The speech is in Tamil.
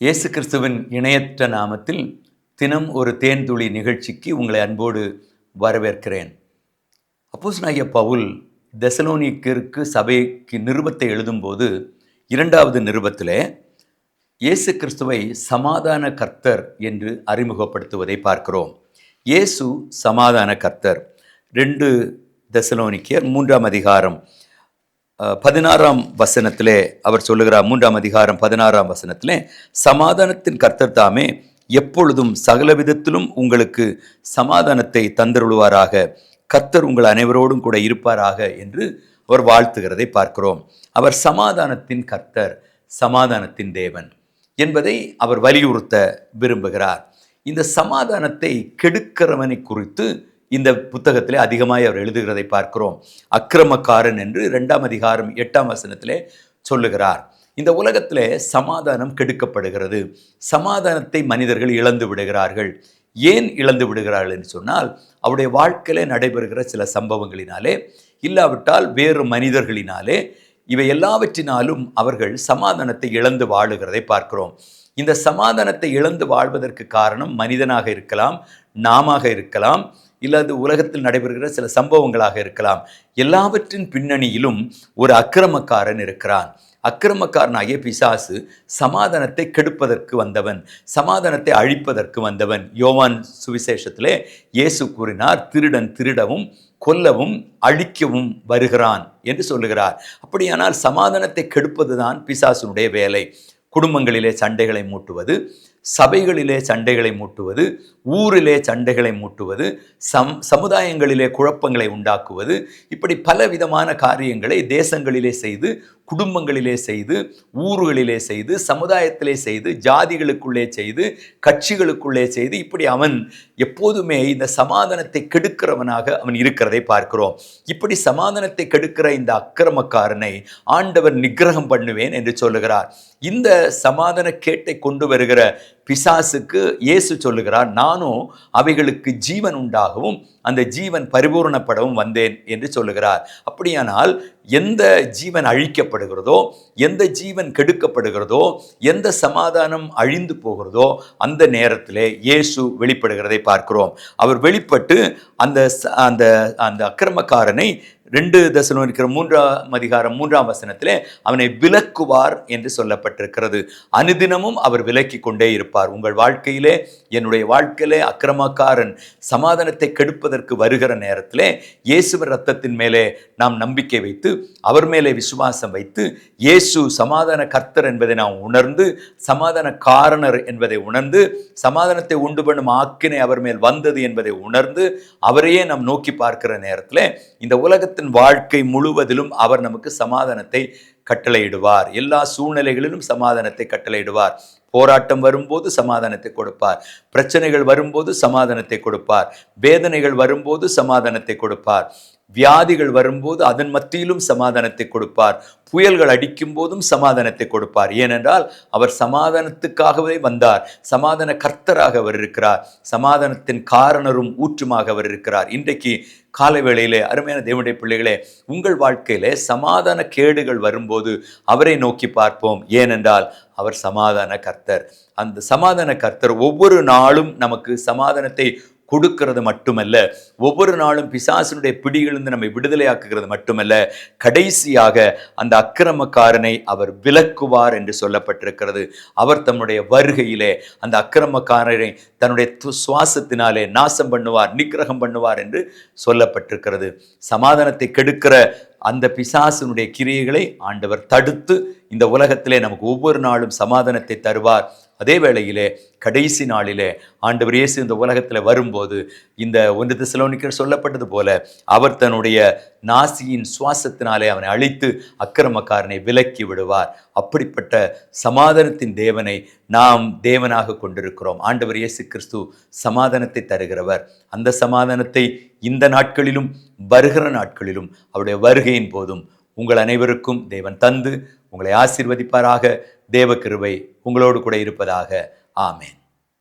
இயேசு கிறிஸ்துவின் இணையற்ற நாமத்தில் தினம் ஒரு தேன்துளி நிகழ்ச்சிக்கு உங்களை அன்போடு வரவேற்கிறேன். அப்போஸ்தலனாகிய பவுல் தெசலோனிக்கருக்கு சபைக்கு நிருபத்தை எழுதும்போது 2வது நிருபத்திலே இயேசு கிறிஸ்துவை சமாதான கர்த்தர் என்று அறிமுகப்படுத்துவதை பார்க்கிறோம். இயேசு சமாதான கர்த்தர். 2 தெசலோனிக்கர் 3ஆம் அதிகாரம் 16ஆம் வசனத்திலே அவர் சொல்லுகிறார். 3ஆம் அதிகாரம் 16ஆம் வசனத்திலே, சமாதானத்தின் கர்த்தர் தாமே எப்பொழுதும் சகலவிதத்திலும் உங்களுக்கு சமாதானத்தை தந்தருளுவாராக, கர்த்தர் உங்கள் அனைவரோடும் கூட இருப்பாராக என்று அவர் வாழ்த்துகிறதை பார்க்கிறோம். அவர் சமாதானத்தின் கர்த்தர், சமாதானத்தின் தேவன் என்பதை அவர் வலியுறுத்த விரும்புகிறார். இந்த சமாதானத்தை கெடுக்கிறவனை குறித்து இந்த புத்தகத்திலே அதிகமாய் அவர் எழுதுகிறதை பார்க்கிறோம். அக்கிரமக்காரன் என்று 2ஆம் அதிகாரம் 8ஆம் வசனத்திலே சொல்லுகிறார். இந்த உலகத்திலே சமாதானம் கெடுக்கப்படுகிறது. சமாதானத்தை மனிதர்கள் இழந்து விடுகிறார்கள். ஏன் இழந்து விடுகிறார்கள் என்று சொன்னால், அவருடைய வாழ்க்கையிலே நடைபெறுகிற சில சம்பவங்களினாலே, இல்லாவிட்டால் வேறு மனிதர்களினாலே, இவை எல்லாவற்றினாலும் அவர்கள் சமாதானத்தை இழந்து வாழுகிறதை பார்க்கிறோம். இந்த சமாதானத்தை இழந்து வாழ்வதற்கு காரணம் மனிதனாக இருக்கலாம், நாமாக இருக்கலாம், இல்லாது உலகத்தில் நடைபெறுகிற சில சம்பவங்களாக இருக்கலாம். எல்லாவற்றின் பின்னணியிலும் ஒரு அக்கிரமக்காரன் இருக்கிறான். அக்கிரமக்காரனாகிய பிசாசு சமாதானத்தை கெடுப்பதற்கு வந்தவன், சமாதானத்தை அழிப்பதற்கு வந்தவன். யோவான் சுவிசேஷத்திலே இயேசு கூறினார், திருடன் திருடவும் கொல்லவும் அழிக்கவும் வருகிறான் என்று சொல்லுகிறார். அப்படியானால் சமாதானத்தை கெடுப்பதுதான் பிசாசுனுடைய வேலை. குடும்பங்களிலே சண்டைகளை மூட்டுவது, சபைகளிலே சண்டைகளை மூட்டுவது, ஊரிலே சண்டைகளை மூட்டுவது, சமுதாயங்களிலே குழப்பங்களை உண்டாக்குவது, இப்படி பலவிதமான காரியங்களை தேசங்களிலே செய்து, குடும்பங்களிலே செய்து, ஊர்களிலே செய்து, சமுதாயத்திலே செய்து, ஜாதிகளுக்குள்ளே செய்து, கட்சிகளுக்குள்ளே செய்து, இப்படி அவன் எப்போதுமே இந்த சமாதானத்தை கெடுக்கிறவனாக அவன் இருக்கிறதை பார்க்கிறோம். இப்படி சமாதானத்தை கெடுக்கிற இந்த அக்கிரமக்காரனை ஆண்டவர் நிக்கிரகம் பண்ணுவேன் என்று சொல்லுகிறார். இந்த சமாதான கேட்டை கொண்டு வருகிற பிசாசுக்கு இயேசு சொல்லுகிறார், நானும் அவைகளுக்கு ஜீவன் உண்டாகவும் அந்த ஜீவன் பரிபூரணப்படவும் வந்தேன் என்று சொல்லுகிறார். அப்படியானால் எந்த ஜீவன் அழிக்கப்படுகிறதோ, எந்த ஜீவன் கெடுக்கப்படுகிறதோ, எந்த சமாதானம் அழிந்து போகிறதோ, அந்த நேரத்திலே இயேசு வெளிப்படுகிறதை பார்க்கிறோம். அவர் வெளிப்பட்டு அந்த அந்த அந்த அக்கிரமக்காரனை 2 தெசலோனிக்கர் 3ஆம் அதிகாரம் 3ஆம் வசனத்திலே அவனை விலக்குவார் என்று சொல்லப்பட்டிருக்கிறது. அனுதினமும் அவர் விலக்கி கொண்டே இருப்பார். உங்கள் வாழ்க்கையிலே, என்னுடைய வாழ்க்கையிலே அக்கிரமக்காரன் சமாதானத்தை கெடுப்பதற்கு வருகிற நேரத்திலே இயேசுவின் இரத்தத்தின் மேலே நாம் நம்பிக்கை வைத்து, அவர் மேலே விசுவாசம் வைத்து, இயேசு சமாதான கர்த்தர் என்பதை நாம் உணர்ந்து, சமாதான காரணர் என்பதை உணர்ந்து, சமாதானத்தை உண்டு பண்ணும் ஆக்கினை அவர் மேல் வந்தது என்பதை உணர்ந்து, அவரையே நாம் நோக்கி பார்க்கிற நேரத்தில் இந்த உலகத்தின் வாழ்க்கை முழுவதிலும் அவர் நமக்கு சமாதானத்தை கட்டளையிடுவார். எல்லா சூழ்நிலைகளிலும் சமாதானத்தை கட்டளையிடுவார். போராட்டம் வரும்போது சமாதானத்தை கொடுப்பார், பிரச்சனைகள் வரும்போது சமாதானத்தை கொடுப்பார், வேதனைகள் வரும்போது சமாதானத்தை கொடுப்பார், வியாதிகள் வரும்போது அதன் மத்தியிலும் சமாதானத்தை கொடுப்பார், புயல்கள் அடிக்கும் போதும் சமாதானத்தை கொடுப்பார். ஏனென்றால் அவர் சமாதானத்துக்காகவே வந்தார். சமாதான கர்த்தராக அவர் இருக்கிறார். சமாதானத்தின் காரணரும் ஊற்றுமாக அவர் இருக்கிறார். இன்றைக்கு காலை வேளையிலே அருமையான தேவனுடைய பிள்ளைகளே, உங்கள் வாழ்க்கையிலே சமாதான கேடுகள் வரும்போது அவரை நோக்கி பார்ப்போம். ஏனென்றால் அவர் சமாதான கர்த்தர். அந்த சமாதான கர்த்தர் ஒவ்வொரு நாளும் நமக்கு சமாதானத்தை கொடுக்கிறது மட்டுமல்ல, ஒவ்வொரு நாளும் பிசாசினுடைய பிடிகளிலிருந்து நம்மை விடுதலையாக்குகிறது மட்டுமல்ல, கடைசியாக அந்த அக்கிரமக்காரனை அவர் விலக்குவார் என்று சொல்லப்பட்டிருக்கிறது. அவர் தம்முடைய வருகையிலே அந்த அக்கிரமக்காரனை தன்னுடைய சுவாசத்தினாலே நாசம் பண்ணுவார், நிக்கிரகம் பண்ணுவார் என்று சொல்லப்பட்டிருக்கிறது. சமாதானத்தை கெடுக்கிற அந்த பிசாசினுடைய கிரியைகளை ஆண்டவர் தடுத்து இந்த உலகத்திலே நமக்கு ஒவ்வொரு நாளும் சமாதானத்தை தருவார். அதே வேளையிலே கடைசி நாளிலே ஆண்டவர் இயேசு இந்த உலகத்தில் வரும்போது இந்த 1 தெசலோனிக்கர் சொல்லப்பட்டது போல அவர் தன்னுடைய நாசியின் சுவாசத்தினாலே அவனை அழித்து அக்கிரமக்காரனை விலக்கி விடுவார். அப்படிப்பட்ட சமாதானத்தின் தேவனை நாம் தேவனாக கொண்டிருக்கிறோம். ஆண்டவர் இயேசு கிறிஸ்து சமாதானத்தை தருகிறவர். அந்த சமாதானத்தை இந்த நாட்களிலும் வருகிற நாட்களிலும் அவருடைய வருகையின் போதும் உங்கள் அனைவருக்கும் தேவன் தந்து உங்களை ஆசீர்வதிப்பாராக. தேவ கிருபை உங்களோடு கூட இருப்பதாக. ஆமென்.